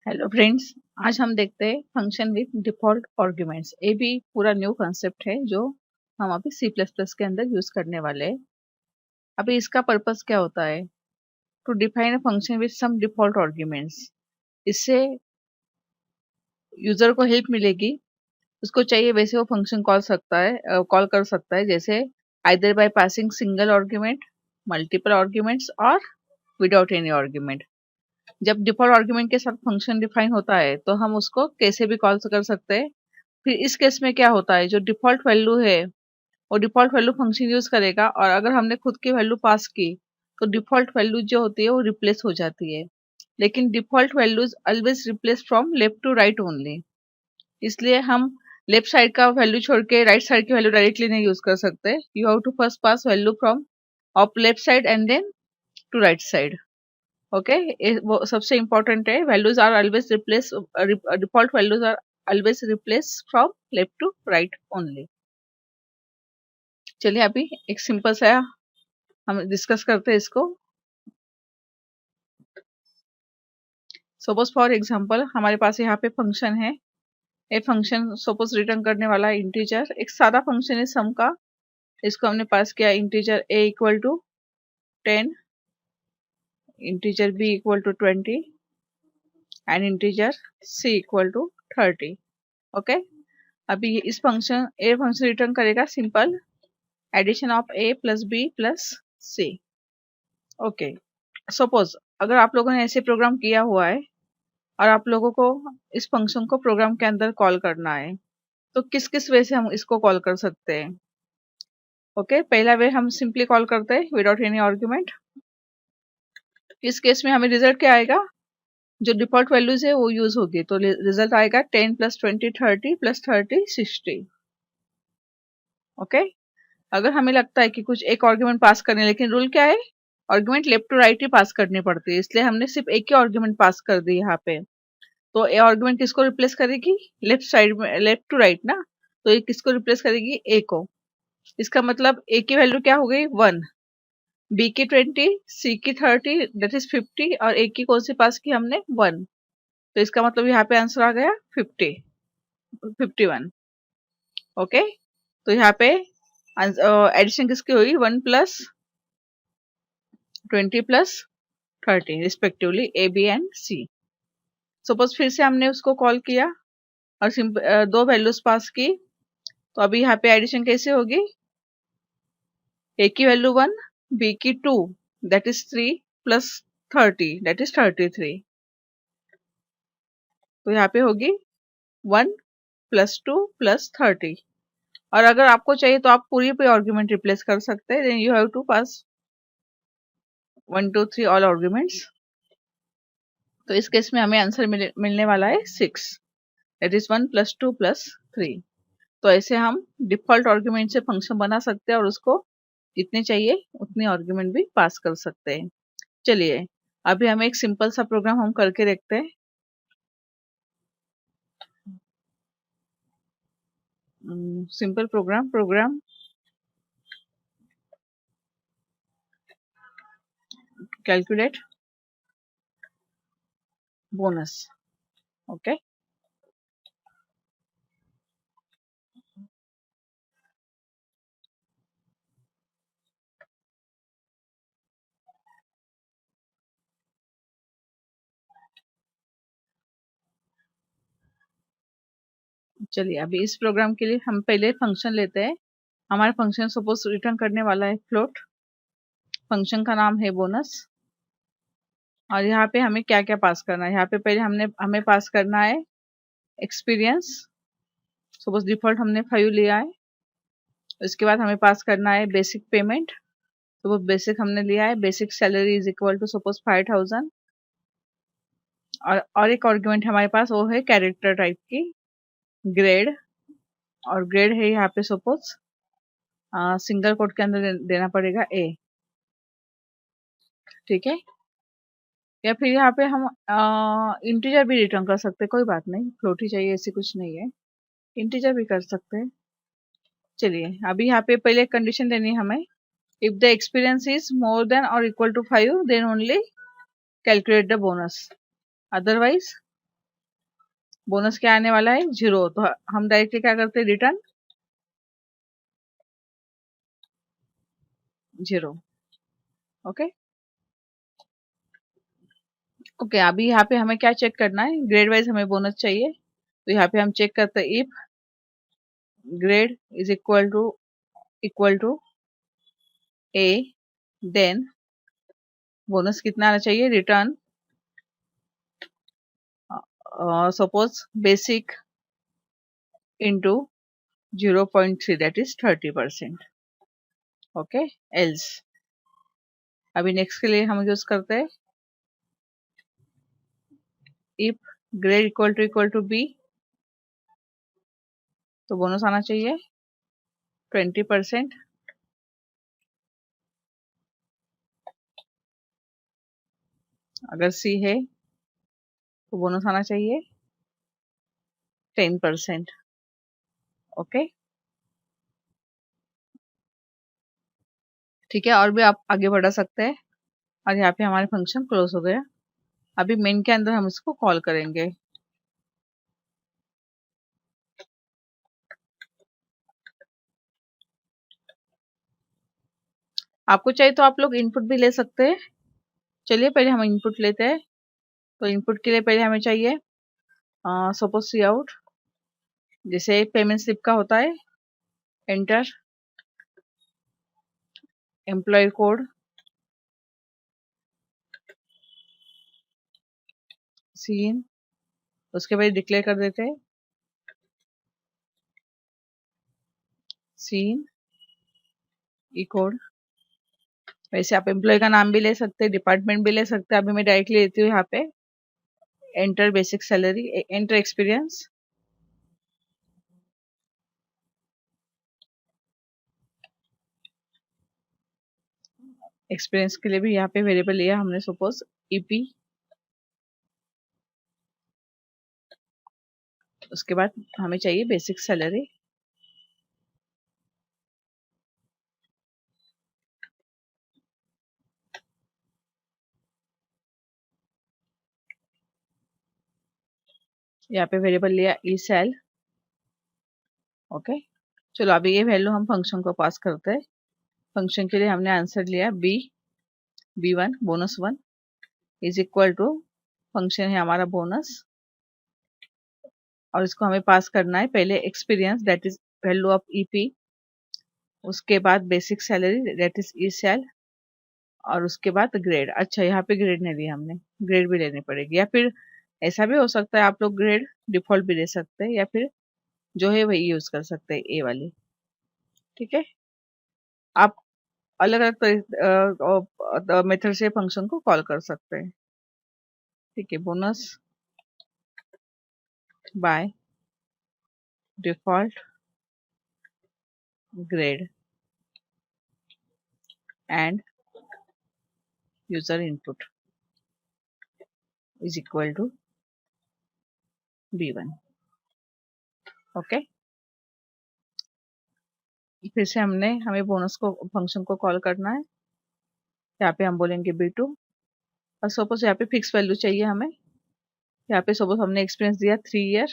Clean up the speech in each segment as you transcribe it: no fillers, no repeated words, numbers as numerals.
Hello friends, आज हम देखते हैं फंक्शन विथ डिफॉल्ट आर्ग्यूमेंट्स। ये भी पूरा न्यू कंसेप्ट है जो हम अभी सी प्लस प्लस के अंदर यूज करने वाले हैं। अभी इसका पर्पस क्या होता है? To define a function with some default arguments. इससे यूजर को हेल्प मिलेगी। उसको चाहिए वैसे वो फंक्शन कॉल कर सकता है, जैसे either by passing single argument, multiple arguments और विदाउट एनी आर्ग्यूमेंट। जब डिफॉल्ट आर्ग्यूमेंट के साथ फंक्शन डिफाइन होता है तो हम उसको कैसे भी कॉल कर सकते हैं। फिर इस केस में क्या होता है, जो डिफॉल्ट वैल्यू है वो डिफॉल्ट वैल्यू फंक्शन यूज करेगा, और अगर हमने खुद की वैल्यू पास की तो डिफॉल्ट वैल्यू जो होती है वो रिप्लेस हो जाती है। लेकिन default values always replace from left to right only. इसलिए हम लेफ्ट साइड का वैल्यू छोड़ के राइट साइड की वैल्यू डायरेक्टली नहीं यूज कर सकते। You have to first pass value from of left side and then to right side. Okay, वो सबसे इम्पोर्टेंट है। Values are always replace, default values are always replace from left to right only. चलिए अभी एक simple सा हम discuss करते हैं इसको। सपोज फॉर एग्जांपल हमारे पास यहाँ पे फंक्शन है। ये फंक्शन सपोज रिटर्न करने वाला इंटीजर, एक सादा फंक्शन है सम का। इसको हमने पास किया integer a equal to 10, integer b equal to 20 and integer c equal to 30। Okay, अभी इस फंक्शन रिटर्न करेगा simple addition of a plus b plus c। Okay, suppose अगर आप लोगों ने ऐसे प्रोग्राम किया हुआ है और आप लोगों को इस फंक्शन को प्रोग्राम के अंदर कॉल करना है, तो किस किस वे से हम इसको कॉल कर सकते हैं। ओके, पहला वे हम सिंपली कॉल करते हैं विदाउट एनी आर्ग्यूमेंट। इस केस में हमें रिजल्ट क्या आएगा, जो डिफॉल्ट वैल्यूज है वो यूज होगी, तो रिजल्ट आएगा 10 प्लस 20 30 प्लस 30 60। ओके, अगर हमें लगता है कि कुछ एक आर्ग्यूमेंट पास करने, लेकिन रूल क्या है, आर्ग्यूमेंट लेफ्ट टू राइट ही पास करनी पड़ती है, इसलिए हमने सिर्फ एक ही आर्ग्यूमेंट पास कर दी यहाँ पे। तो ए आर्ग्यूमेंट किसको रिप्लेस करेगी, लेफ्ट साइड में, लेफ्ट टू राइट ना, तो ये किसको रिप्लेस करेगी, ए को। इसका मतलब ए की वैल्यू क्या हो गई 1, बी की 20, सी की 30 दैट इज 50, और ए की कौन सी पास की हमने 1। तो इसका मतलब यहाँ पे आंसर आ गया 51। ओके, तो यहाँ पे एडिशन किसकी हुई, 1 plus 20 plus 30 respectively A B and C. Suppose फिर से हमने उसको कॉल किया और दो वैल्यूज पास की, तो अभी यहाँ पे एडिशन कैसे होगी, ए की वैल्यू 1, बी की 2 that is 3 plus 30 that is 33। तो यहाँ पे होगी 1 प्लस 2 प्लस 30। और अगर आपको चाहिए तो आप पूरी पे आर्ग्यूमेंट रिप्लेस कर सकते हैं, then you have to pass 1 2 3 all arguments. तो इस केस में हमें आंसर मिलने वाला है 6, दैट इज 1 प्लस 2 प्लस 3। तो ऐसे हम डिफॉल्ट आर्ग्यूमेंट से फंक्शन बना सकते हैं और उसको जितने चाहिए उतने आर्ग्यूमेंट भी पास कर सकते हैं। चलिए अभी हम एक सिंपल सा प्रोग्राम हम करके देखते हैं। Simple program calculate bonus. Okay, चलिए अभी इस प्रोग्राम के लिए हम पहले फंक्शन लेते हैं। हमारा फंक्शन सपोज रिटर्न करने वाला है फ्लोट, फंक्शन का नाम है बोनस। और यहाँ पे हमें क्या क्या पास करना है, यहाँ पे पहले हमें पास करना है एक्सपीरियंस। सपोज डिफॉल्ट हमने 5 लिया है। उसके बाद हमें पास करना है बेसिक पेमेंट, तो वो बेसिक हमने लिया है, basic salary is equal to suppose 5000। और एक आर्गुमेंट हमारे पास वो है कैरेक्टर टाइप की ग्रेड, और ग्रेड है यहाँ पे सपोज सिंगल कोट के अंदर देना पड़ेगा ए। ठीक है, या फिर यहाँ पे हम इंटीजर भी रिटर्न कर सकते हैं, कोई बात नहीं, फ्लोट ही चाहिए ऐसी कुछ नहीं है, इंटीजर भी कर सकते हैं। चलिए अभी यहाँ पे पहले कंडीशन देनी है हमें, if the experience is more than और equal to 5 then only calculate the bonus, otherwise bonus क्या आने वाला है 0, तो हम डायरेक्टली क्या करते हैं रिटर्न 0। ओके ओके, अभी यहाँ पे हमें क्या चेक करना है, ग्रेड वाइज हमें बोनस चाहिए, तो यहाँ पे हम चेक करते हैं if grade is equal to A, then bonus कितना आना चाहिए, return suppose basic into 0.3 that is 30%। Okay, else अभी नेक्स्ट के लिए हम यूज करते हैं if grade equal to B, तो बोनस आना चाहिए 20%। अगर सी है तो बोनस आना चाहिए 10%। ओके ठीक है, और भी आप आगे बढ़ा सकते हैं। और यहाँ पे हमारे फंक्शन क्लोज हो गया। अभी मेन के अंदर हम इसको कॉल करेंगे। आपको चाहिए तो आप लोग इनपुट भी ले सकते हैं। चलिए पहले हम इनपुट लेते हैं। तो इनपुट के लिए पहले हमें चाहिए सपोज सी आउट, जैसे पेमेंट स्लिप का होता है, एंटर एम्प्लॉय कोड, सीन, उसके बाद डिक्लेयर कर देते हैं सीन ई कोड। वैसे आप एम्प्लॉय का नाम भी ले सकते हैं, डिपार्टमेंट भी ले सकते हैं। अभी मैं डायरेक्टली लेती हूँ यहाँ पे enter basic salary, enter experience, experience के लिए भी यहाँ पे वेरिएबल लिया हमने, सपोज ईपी। उसके बाद हमें चाहिए बेसिक सैलरी, यहाँ पे वेरिएबल लिया ई सेल। ओके चलो अभी ये वैल्यू हम फंक्शन को पास करते हैं। फंक्शन के लिए हमने आंसर लिया बी1 bonus 1 is equal to, function है हमारा बोनस, और इसको हमें पास करना है पहले experience that is value of EP, उसके बाद basic salary that is E सेल, और उसके बाद ग्रेड। अच्छा यहाँ पे ग्रेड नहीं लिया हमने, ग्रेड भी लेनी पड़ेगी, या फिर ऐसा भी हो सकता है आप लोग ग्रेड डिफॉल्ट भी ले सकते हैं, या फिर जो है वही यूज कर सकते हैं ए वाली। ठीक है, आप अलग अलग मेथड से फंक्शन को कॉल कर सकते हैं। ठीक है, bonus by default grade and user input is equal to B1। Okay, फिर से हमें बोनस को फंक्शन को कॉल करना है। यहाँ पे हम बोलेंगे B2, और सपोज यहाँ पे फिक्स वैल्यू चाहिए हमें। यहाँ पे सपोज हमने एक्सपीरियंस दिया 3 year,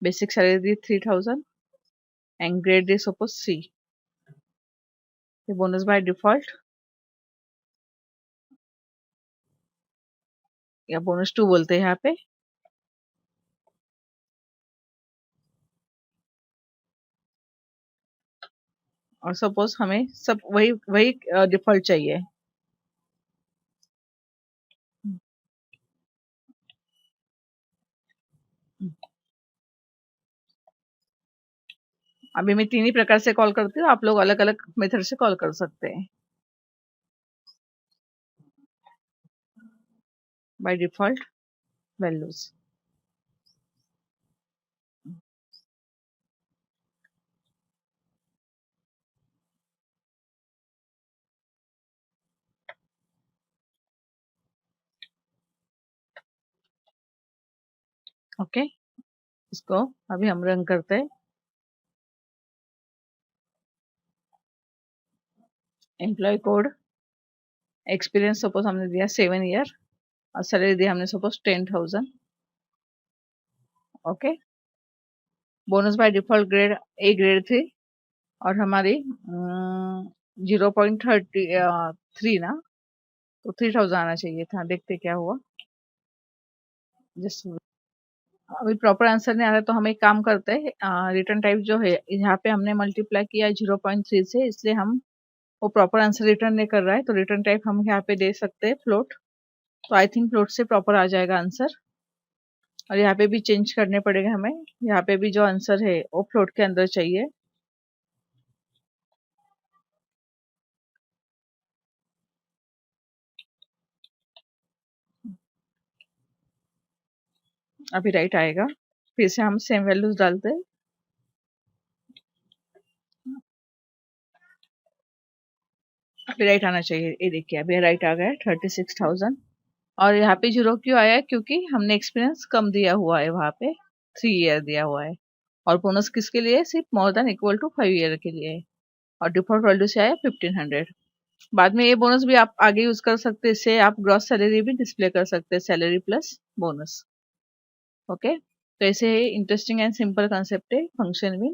basic salary the 3000, and grade the suppose C। Bonus by default या बोनस 2 बोलते हैं यहाँ पे। और सपोज हमें सब वही वही डिफॉल्ट चाहिए। अभी मैं 3 ही प्रकार से कॉल करती हूँ, आप लोग अलग अलग मेथड से कॉल कर सकते हैं। By default values, okay. इसको अभी हम रन करते हैं। एम्प्लॉय कोड, एक्सपीरियंस सपोज हमने दिया 7 ईयर, और सैलरी दिया हमने suppose 10,000। Okay, bonus by default grade A grade थी, और हमारी 0.33 ना, तो 3000 आना चाहिए था। देखते क्या हुआ। जस्ट अभी प्रॉपर आंसर नहीं आ रहा, तो हम एक काम करते हैं, रिटर्न टाइप जो है यहाँ पे हमने मल्टीप्लाई किया 0.3 से, इसलिए हम वो प्रॉपर आंसर रिटर्न नहीं कर रहा है, तो रिटर्न टाइप हम यहाँ पे दे सकते हैं फ्लोट। तो आई थिंक फ्लोट से प्रॉपर आ जाएगा आंसर। और यहाँ पे भी चेंज करने पड़ेगा हमें, यहाँ पे भी जो आंसर है वो फ्लोट के अंदर चाहिए। अभी राइट आएगा, फिर से हम सेम वैल्यूज डालते हैं। अभी राइट आना चाहिए, ये देखिए अभी राइट आ गया 36,000। और यहाँ पे जीरो क्यों आया है? क्योंकि हमने एक्सपीरियंस कम दिया हुआ है, वहाँ पे 3 ईयर दिया हुआ है, और बोनस किसके लिए? सिर्फ more than equal to 5 year के लिए है, और डिफॉल्ट वैल्यू से आया 1500। बाद में ये बोनस भी आप आगे यूज कर सकते हैं, इससे आप ग्रॉस सैलरी भी डिस्प्ले कर सकते हैं, सैलरी प्लस बोनस। ओके, तो ऐसे इंटरेस्टिंग एंड सिंपल कंसेप्ट है फंक्शन में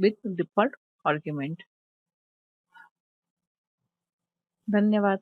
विथ डिफॉल्ट आर्ग्यूमेंट। धन्यवाद।